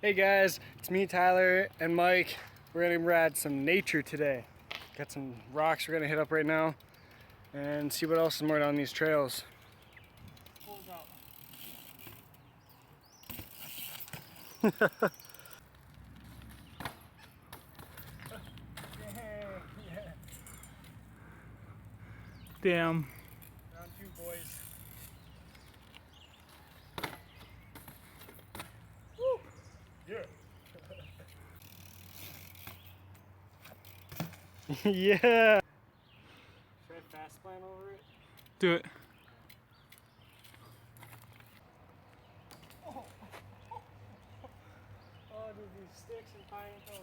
Hey guys, it's me, Tyler, and Mike. We're gonna ride some nature today. Got some rocks we're gonna hit up right now and see what else is more down these trails. Damn. Round two, boys. Woo! Yeah. Yeah. Should I fast plan over it? Do it. Oh, dude, these sticks and pine cones.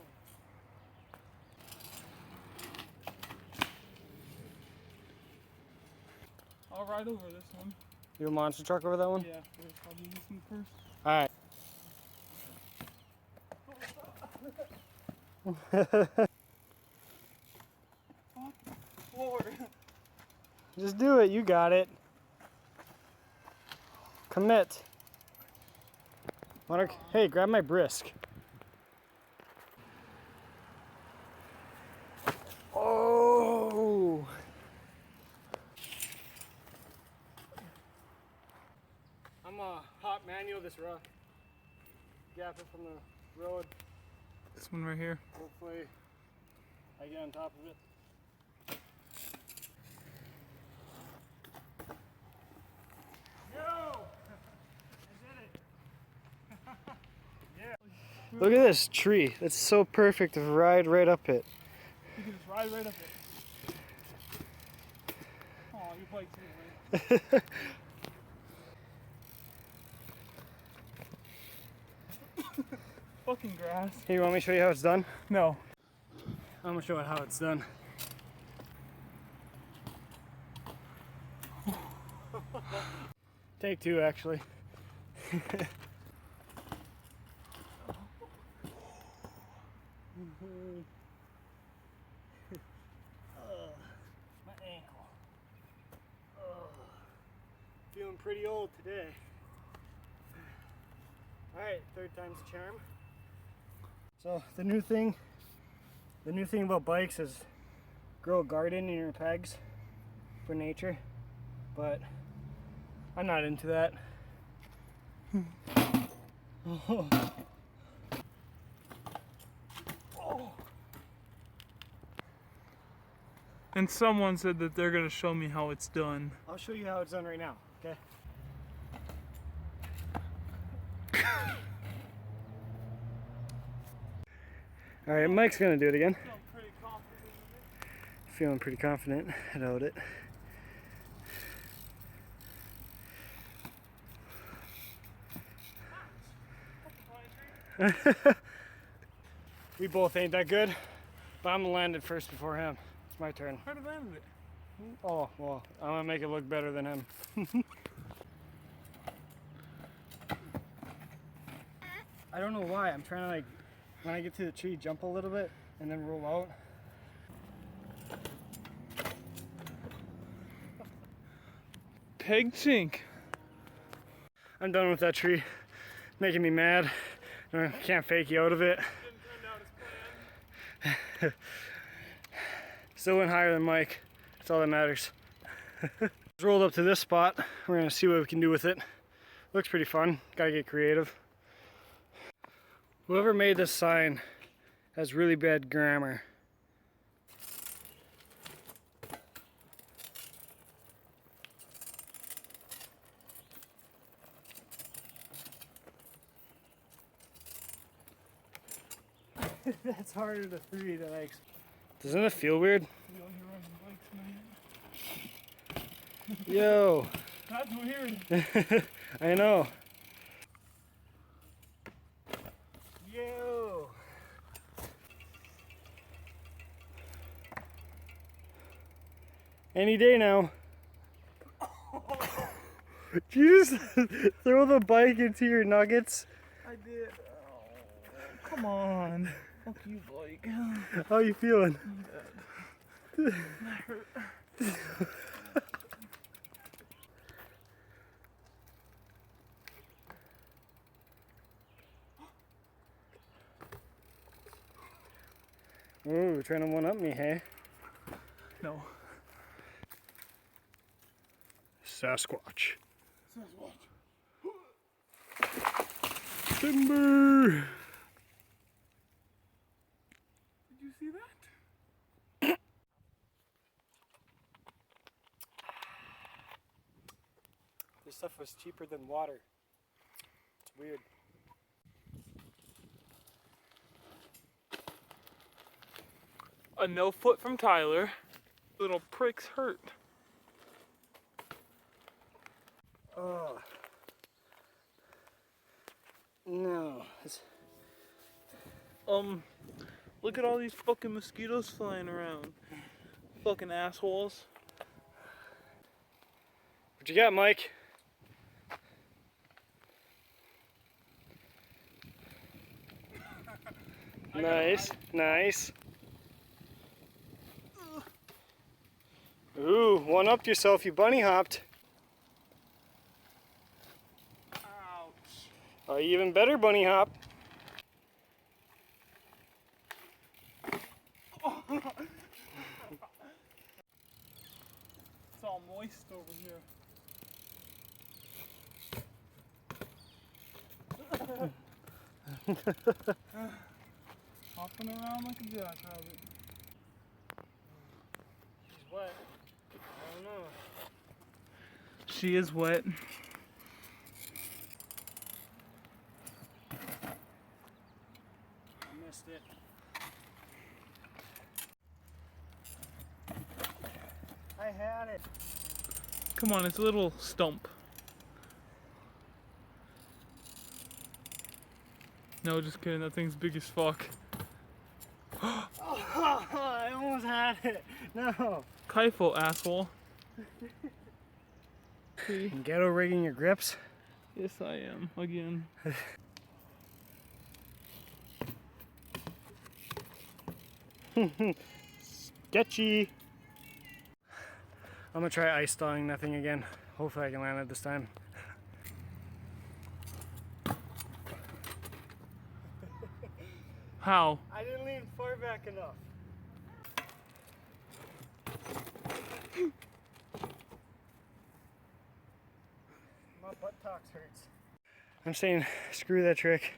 I'll ride over this one. You a monster truck over that one? Yeah, I'll do this one first. Alright. Forward. Just do it, you got it. Commit. Hey, grab my brisk. Oh! I'm gonna hot manual this rough. Gap it from the road. This one right here. Hopefully I get on top of it. Yo! I did it! Yeah. Look at this tree. It's so perfect to ride right up it. You can just ride right up it. Aw, your bike's in the way. Fucking grass. Hey, you want me to show you how it's done? No. I'm gonna show you how it's done. Take two, actually. My ankle. Feeling pretty old today. Alright, third time's the charm. So the new thing about bikes is grow a garden in your pegs for nature, but I'm not into that. Oh. And someone said that they're gonna show me how it's done. I'll show you how it's done right now, okay? Alright, Mike's gonna do it again. Feeling pretty confident about it. We both ain't that good, but I'm gonna land it first before him. It's my turn. How did I land it? Oh, well, I'm gonna make it look better than him. I don't know why. I'm trying to, like, when I get to the tree, jump a little bit and then roll out. Peg chink. I'm done with that tree. Making me mad. I can't fake you out of it. Still went higher than Mike. That's all that matters. Rolled up to this spot. We're gonna see what we can do with it. Looks pretty fun. Gotta get creative. Whoever made this sign has really bad grammar. That's harder to three than I expected. Doesn't it feel weird? Yo! That's weird. I know. Yo! Any day now. Did you just throw the bike into your nuggets? I did. Oh, come on. Fuck you, bike. How you feeling? That hurt. trying to one-up me, hey? No. Sasquatch. Timber! Did you see that? This stuff was cheaper than water. It's weird. A no foot from Tyler. Little pricks hurt. Oh. No. Look at all these fucking mosquitoes flying around. Fucking assholes. What you got, Mike? Nice, nice. Ooh, one-upped yourself, you bunny hopped. Ouch. Oh, even better bunny hop. It's all moist over here. Hopping around like a jackrabbit. She's wet. I don't know. She is wet. I missed it. I had it. Come on, it's a little stump. No, just kidding. That thing's big as fuck. Oh, I almost had it. No. Kaifo, asshole. See? Ghetto rigging your grips. Yes, I am. Again. Sketchy. I'm gonna try ice stalling that thing again. Hopefully I can land it this time. How? I didn't lean far back enough. My buttocks hurts. I'm saying screw that trick.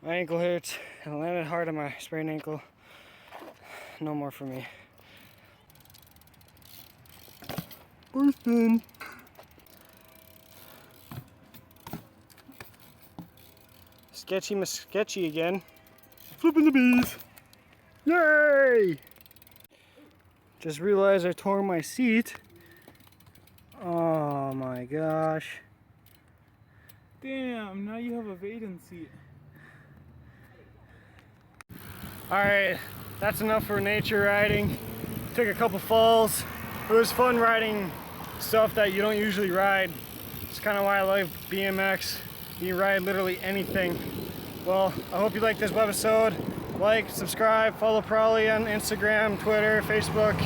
My ankle hurts. I landed hard on my sprained ankle. No more for me. Or spin. Sketchy again. Flipping the bees. Yay! Just realized I tore my seat. Oh my gosh. Damn, now you have a Vaden seat. Alright, that's enough for nature riding. Took a couple falls. It was fun riding stuff that you don't usually ride. It's kind of why I love BMX. You can ride literally anything. Well, I hope you liked this webisode. Like, subscribe, follow Prolly on Instagram, Twitter, Facebook.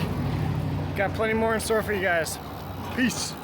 Got plenty more in store for you guys. Peace.